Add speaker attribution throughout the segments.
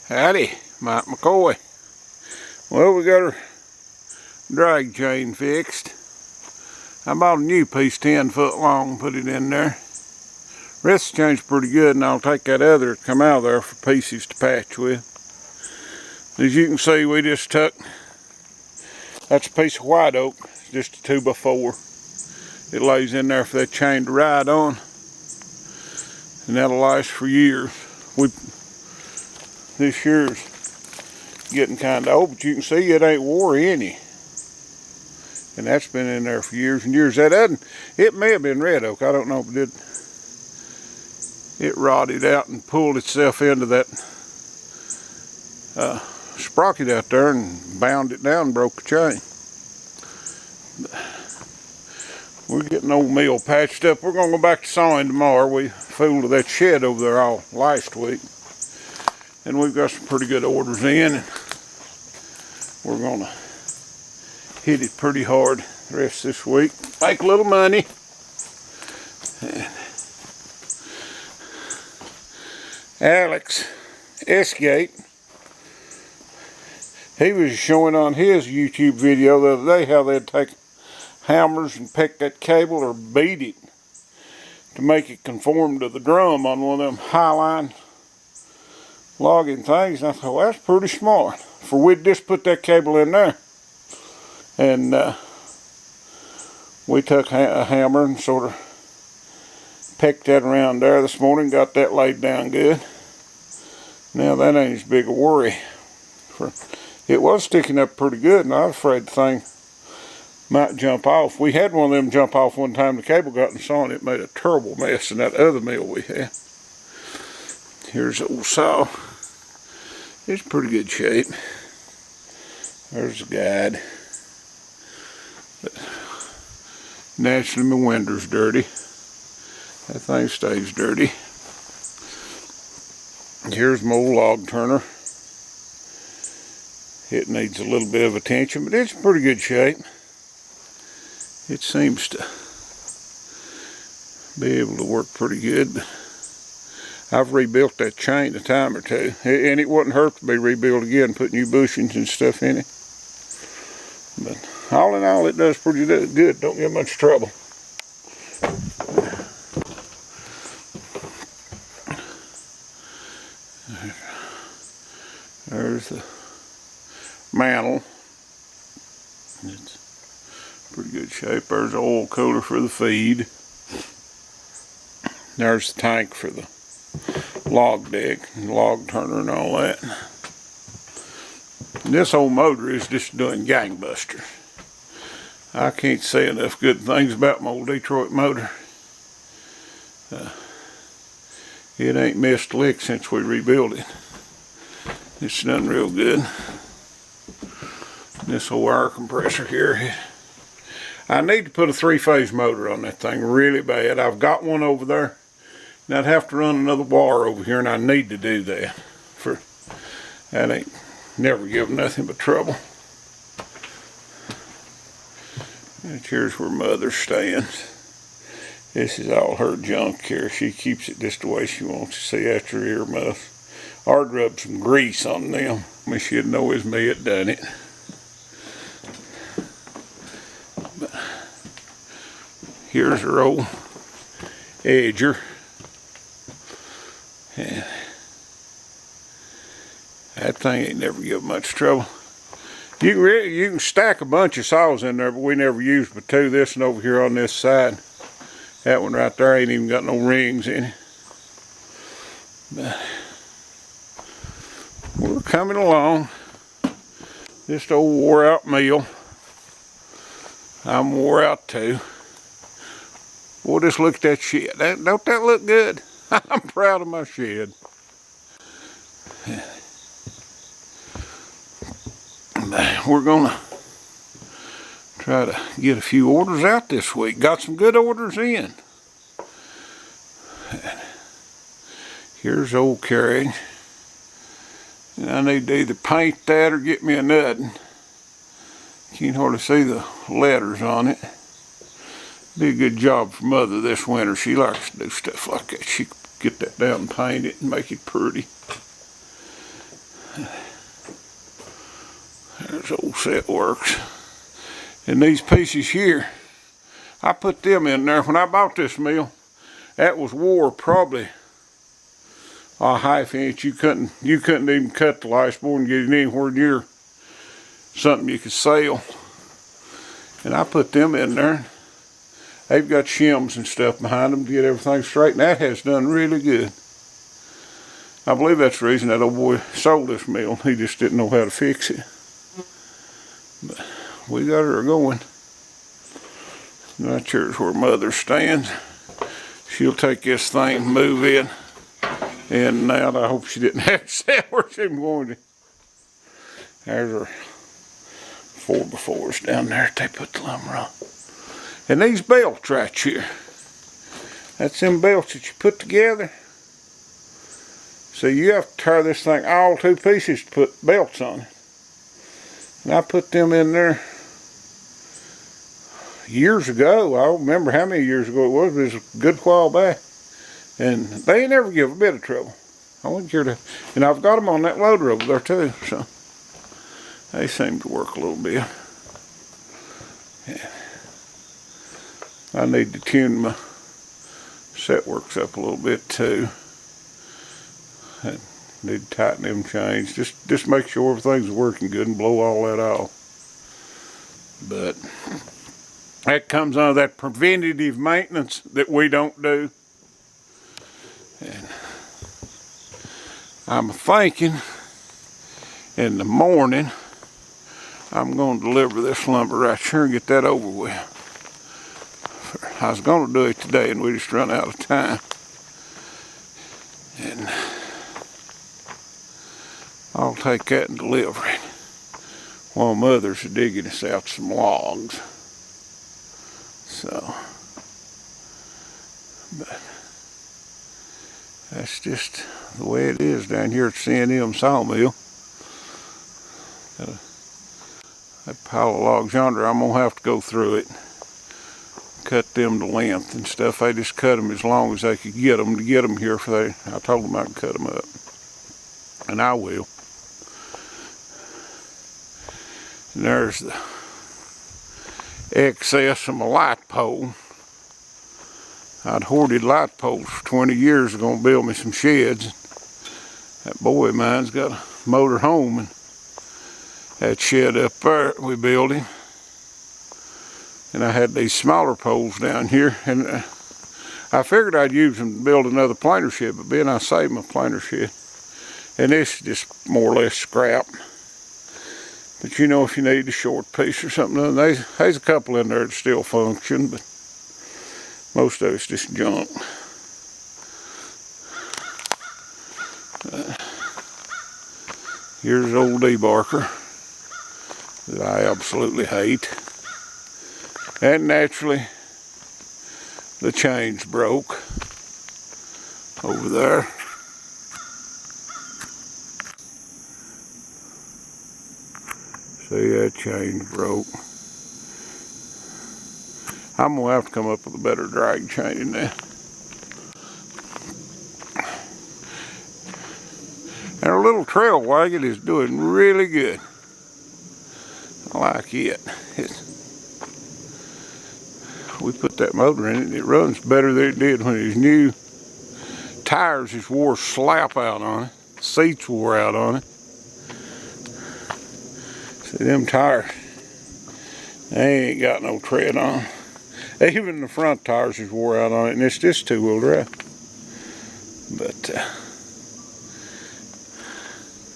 Speaker 1: Howdy, Mike McCoy. Well, we got our drag chain fixed. I bought a new piece 10 foot long, put it in there. Rest of the chain's pretty good, and I'll take that other come out of there for pieces to patch with. As you can see, we just took, that's a piece of white oak, just a 2x4. It lays in there for that chain to ride on, and that'll last for years. This year's getting kind of old, but you can see it ain't wore any. And that's been in there for years and years. That doesn't, it may have been red oak, I don't know, but it rotted out and pulled itself into that sprocket out there and bound it down and broke the chain. We're getting old mill patched up. We're going to go back to sawing tomorrow. We fooled with that shed over there all last week. And we've got some pretty good orders in, and we're going to hit it pretty hard the rest of this week. Make a little money. And Alex Esgate, he was showing on his YouTube video the other day how they'd take hammers and peck that cable or beat it to make it conform to the drum on one of them high-line logging things. And I thought, well, that's pretty smart. For we'd just put that cable in there, and we took a hammer and sort of pecked that around there this morning, got that laid down good. Now that ain't as big a worry. It was sticking up pretty good, and I was afraid the thing might jump off. We had one of them jump off one time. The cable got in the saw, and it made a terrible mess in that other mill we had. Here's the old saw. It's pretty good shape. There's the guide. But naturally, my window's dirty. That thing stays dirty. Here's my old log turner. It needs a little bit of attention, but it's in pretty good shape. It seems to be able to work pretty good. I've rebuilt that chain a time or two, and it wouldn't hurt to be rebuilt again, put new bushings and stuff in it. But all in all, it does pretty good. Don't get much trouble. There's the mantle. It's pretty good shape. There's the oil cooler for the feed. There's the tank for the log deck and log turner and all that. And this old motor is just doing gangbusters. I can't say enough good things about my old Detroit motor. It ain't missed a lick since we rebuilt it. It's done real good. This old air compressor here, I need to put a 3-phase motor on that thing really bad. I've got one over there, and I'd have to run another wire over here, and I need to do that. That ain't never given nothing but trouble. And here's where Mother stands. This is all her junk here. She keeps it just the way she wants to. See, after her earmuffs. I'd rub some grease on them. I mean, she'd know it's me that done it. But here's her old edger. And that thing ain't never give much trouble. You can stack a bunch of saws in there, but we never used but two. This one over here on this side. That one right there ain't even got no rings in it. But we're coming along. Just old wore out mill. I'm wore out too. Well, just look at that shed. Don't that look good? I'm proud of my shed. We're gonna try to get a few orders out this week. Got some good orders in. Here's old carriage. And I need to either paint that or get me a nut. Can't hardly see the letters on it. Be a good job for Mother this winter. She likes to do stuff like that. She can get that down and paint it and make it pretty. There's old set works. And these pieces here, I put them in there. When I bought this mill, that was wore probably a ½ inch. You couldn't even cut the last board and get it anywhere near something you could sell. And I put them in there. They've got shims and stuff behind them to get everything straight, and that has done really good. I believe that's the reason that old boy sold this mill. He just didn't know how to fix it. But we got her going. Right here's where Mother stands. She'll take this thing and move in. And now I hope she didn't have to say where she's going to. There's her 4x4s down there that they put the lumber on. And these belts right here, that's them belts that you put together. So you have to tear this thing all 2 pieces to put belts on it. And I put them in there years ago. I don't remember how many years ago it was, but it was a good while back. And they ain't never give a bit of trouble. I wouldn't care to. And I've got them on that loader over there too, so they seem to work a little bit. Yeah. I need to tune my set works up a little bit too. I need to tighten them chains. Just make sure everything's working good and blow all that off. But that comes under that preventative maintenance that we don't do. And I'm thinking in the morning I'm going to deliver this lumber right here and get that over with. I was going to do it today and we just run out of time. And I'll take that and deliver it while Mother's digging us out some logs. So, but that's just the way it is down here at C&M Sawmill. That pile of logs yonder, I'm going to have to go through it. Cut them to length and stuff. They just cut them as long as they could get them to get them here. I told them I could cut them up. And I will. And there's the excess of my light pole. I'd hoarded light poles for 20 years. Going to build me some sheds. That boy of mine's got a motor home, and that shed up there we built him. And I had these smaller poles down here, and I figured I'd use them to build another planer shed, but being I saved my planer shed, and this is just more or less scrap. But you know, if you need a short piece or something, there's a couple in there that still function, but most of it's just junk. Here's old debarker that I absolutely hate. And naturally, the chains broke over there. See, that chain broke. I'm going to have to come up with a better drag chain than that. And our little trail wagon is doing really good. I like it. We put that motor in it and it runs better than it did when it was new. Tires just wore slap out on it. Seats wore out on it. See, them tires, they ain't got no tread on. Even the front tires is wore out on it, and it's just 2-wheel drive. But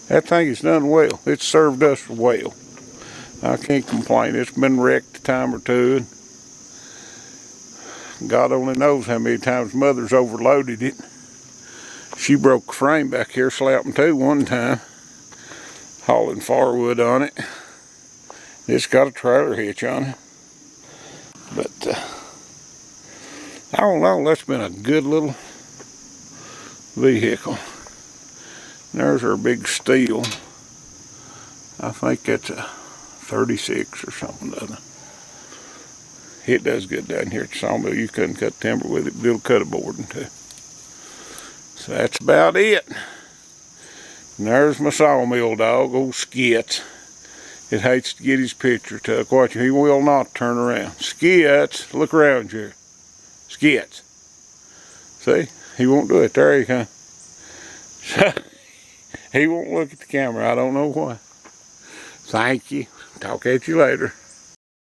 Speaker 1: that thing has done well. It's served us well. I can't complain. It's been wrecked a time or two. God only knows how many times Mother's overloaded it. She broke the frame back here, slapping to one time, hauling firewood on it. It's got a trailer hitch on it. But I don't know, that's been a good little vehicle. And there's our big steel. I think that's a 36 or something other. It does good down here at the sawmill. You couldn't cut timber with it, but it'll cut a board in two. So that's about it. And there's my sawmill dog, old Skits. It hates to get his picture took. Watch, he will not turn around. Skits, look around here. Skits. See, he won't do it. There he comes. He won't look at the camera. I don't know why. Thank you. Talk at you later.